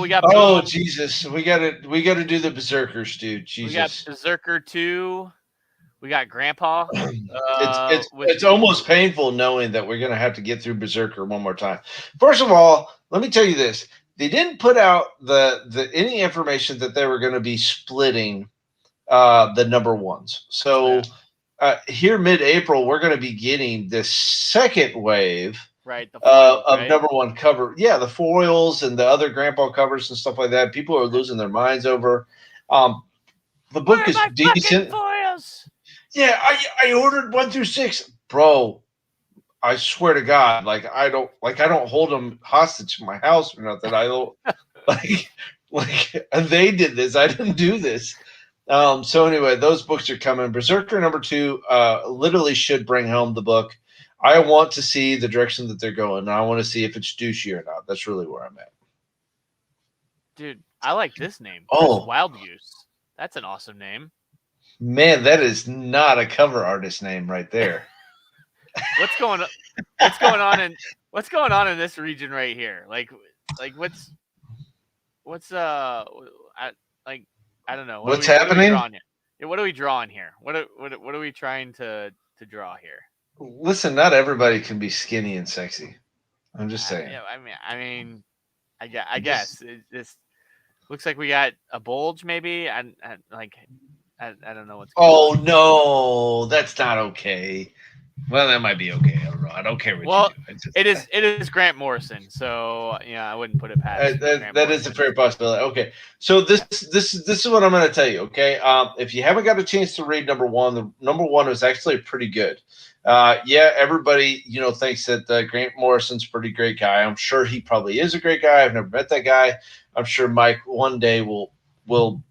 We got. Oh, Jesus, we gotta do the Berserkers, dude. Jesus. We got Berserker 2. We got Grandpa. It's almost painful knowing that we're gonna have to get through Berserker one more time. First of all, let me tell you this: they didn't put out the any information that they were going to be splitting the number ones. So here mid-April, we're going to be getting the second wave. Right, the foils, number one cover. Yeah, the foils and the other Grandpa covers and stuff like that. People are losing their minds over. The book is decent. Foils? Yeah, I ordered 1 through 6, bro. I swear to God, I don't hold them hostage in my house or nothing. I don't like they did this. I didn't do this. So anyway, those books are coming. Berserker number 2 literally should bring home the book. I want to see the direction that they're going. And I want to see if it's douchey or not. That's really where I'm at. Dude, I like this name. Oh, Wild Goose. That's an awesome name. Man, that is not a cover artist name right there. What's going on in this region right here? Like what's I don't know. What's What are we happening? drawing here? Yeah, what are we drawing here? What are we trying to draw here? Listen, not everybody can be skinny and sexy. I'm just saying. Yeah, I guess this looks like we got a bulge maybe. I don't know what's going on. Oh no, that's not okay. Well, that might be okay. I don't care what Well, you do. it is Grant Morrison, so yeah, I wouldn't put it past Grant that is a Morrison. fair possibility. Okay, so this is what I'm going to tell you. Okay, if you haven't got a chance to read number one, the number one was actually pretty good. Yeah, everybody thinks that Grant Morrison's a pretty great guy. I'm sure he probably is a great guy. I've never met that guy. I'm sure Mike one day will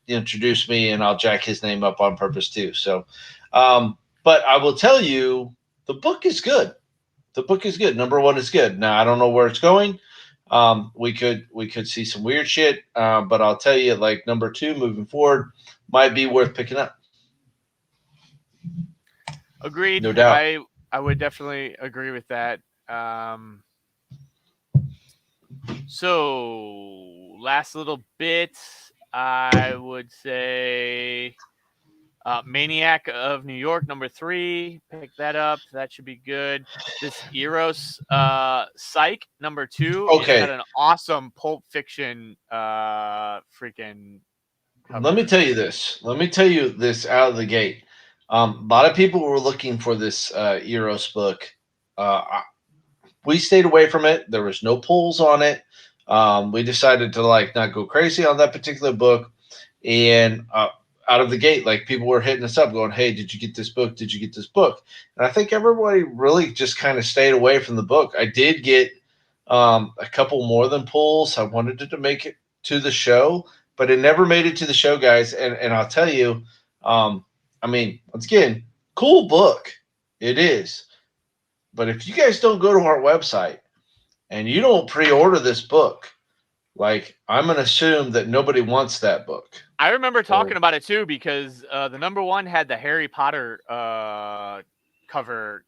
introduce me and I'll jack his name up on purpose too. So, but I will tell you, the book is good. The book is good. Number one is good. Now I don't know where it's going. We could see some weird shit, but I'll tell you, like number two moving forward might be worth picking up. Agreed. No doubt. I would definitely agree with that. So last little bit, I would say Maniac of New York, number 3. Pick that up. That should be good. This Eros Psych, number 2. Okay. It's got an awesome Pulp Fiction freaking cover. Let me tell you this. Let me tell you this out of the gate. A lot of people were looking for this Eros book. We stayed away from it. There was no pulls on it. We decided to not go crazy on that particular book. And out of the gate, people were hitting us up going, hey, did you get this book? Did you get this book? And I think everybody really just kind of stayed away from the book. I did get a couple more than pulls. I wanted it to make it to the show, but it never made it to the show, guys. And I'll tell you, once again, cool book. It is. But if you guys don't go to our website and you don't pre-order this book, I'm going to assume that nobody wants that book. I remember talking about it too because the number one had the Harry Potter cover,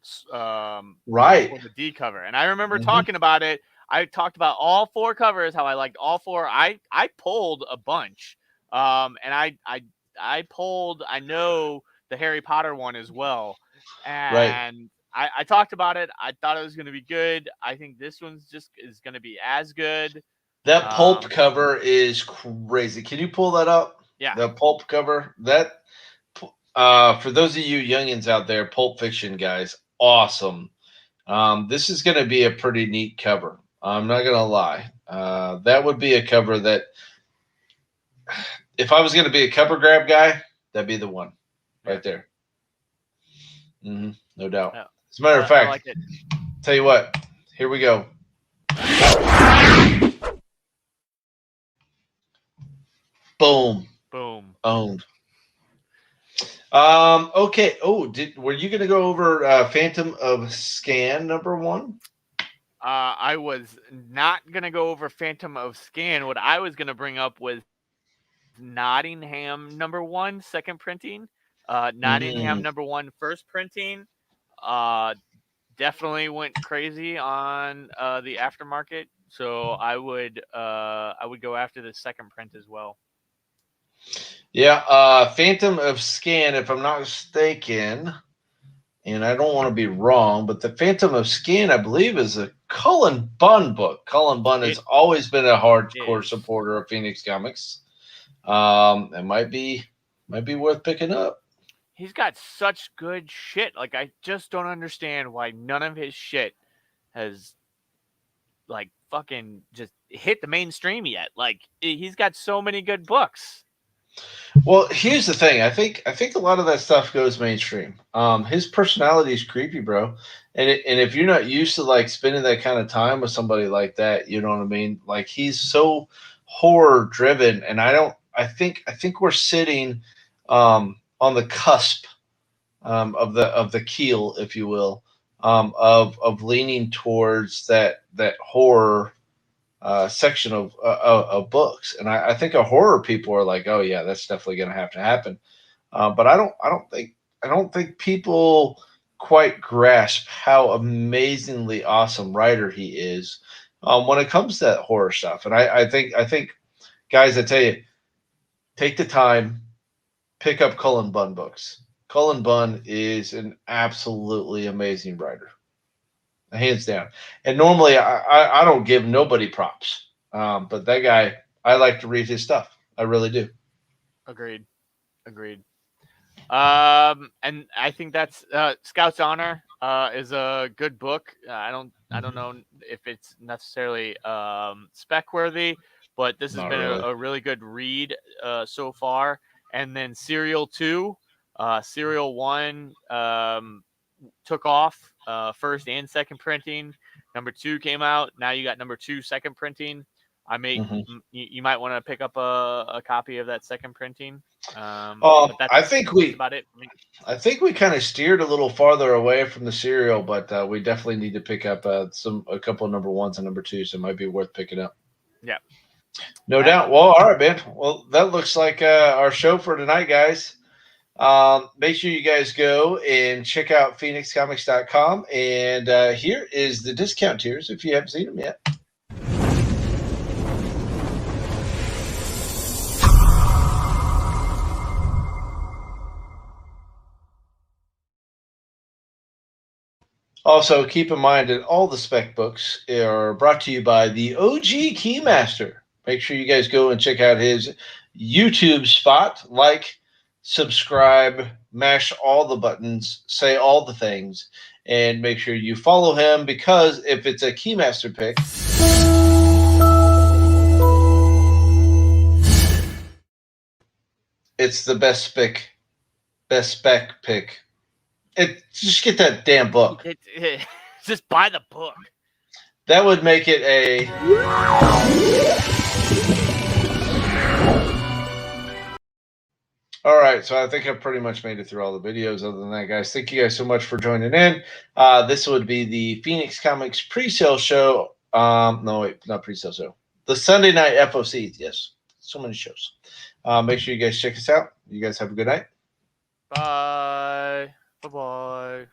right? The D cover, and I remember talking about it. I talked about all 4 covers, how I liked all 4. I pulled a bunch, and I pulled. I know the Harry Potter one as well, and I talked about it. I thought it was going to be good. I think this one's is going to be as good. That pulp cover is crazy. Can you pull that up? Yeah. The pulp cover. That for those of you youngins out there, Pulp Fiction guys, awesome. This is going to be a pretty neat cover. I'm not going to lie. That would be a cover that, if I was going to be a cover grab guy, that'd be the one right there. No doubt. Yeah. As a matter of fact, I like it. Tell you what, here we go. Boom. Boom. Owned. Okay. Oh, were you going to go over Phantom of Scan number 1? I was not going to go over Phantom of Scan. What I was going to bring up was Nottingham number 1, second printing. Nottingham number 1, first printing. Definitely went crazy on the aftermarket. So I would go after the second print as well. Yeah, Phantom of Scan, if I'm not mistaken, and I don't want to be wrong, but the Phantom of Scan, I believe, is a Cullen Bunn book. Cullen Bunn has always been a hardcore supporter of Fenix Comics. It might be worth picking up. He's got such good shit. I just don't understand why none of his shit has fucking just hit the mainstream yet. He's got so many good books. Well, here's the thing. I think a lot of that stuff goes mainstream. His personality is creepy, bro. And if you're not used to spending that kind of time with somebody like that, you know what I mean? He's so horror driven, and I think we're sitting on the cusp of the keel, if you will, of leaning towards that horror section of books, and I think a horror people are like, oh yeah, that's definitely going to have to happen. But I don't think people quite grasp how amazingly awesome writer he is when it comes to that horror stuff. And I think guys, I tell you, take the time, pick up Cullen Bunn books. Cullen Bunn is an absolutely amazing writer, hands down. And normally I don't give nobody props, but that guy, I like to read his stuff. I really do. Agreed. And I think that's Scout's Honor is a good book. I don't know if it's necessarily spec worthy, but this has Not been really. a really good read so far. And then Serial 2, Serial 1 took off first and second printing. Number 2 came out. Now you got number 2 second printing. You might want to pick up a copy of that second printing. But I think that's about it for me. I think we kind of steered a little farther away from the serial, but we definitely need to pick up a couple of number 1s and number 2s. So it might be worth picking up. Yeah, no doubt. Well, all right, man. Well, that looks like our show for tonight, guys. Make sure you guys go and check out phoenixcomics.com. And here is the discount tiers if you haven't seen them yet. Also, keep in mind that all the spec books are brought to you by the OG Keymaster. Make sure you guys go and check out his YouTube spot. Like, subscribe, mash all the buttons, say all the things, and make sure you follow him, because if it's a Keymaster pick, it's the best spec pick. Just get that damn book. Just buy the book. That would make it a... All right, so I think I've pretty much made it through all the videos. Other than that, guys, thank you guys so much for joining in. This would be the Phoenix Comics pre-sale show. No, wait, not pre-sale show. The Sunday night FOC. Yes, so many shows. Make sure you guys check us out. You guys have a good night. Bye. Bye-bye.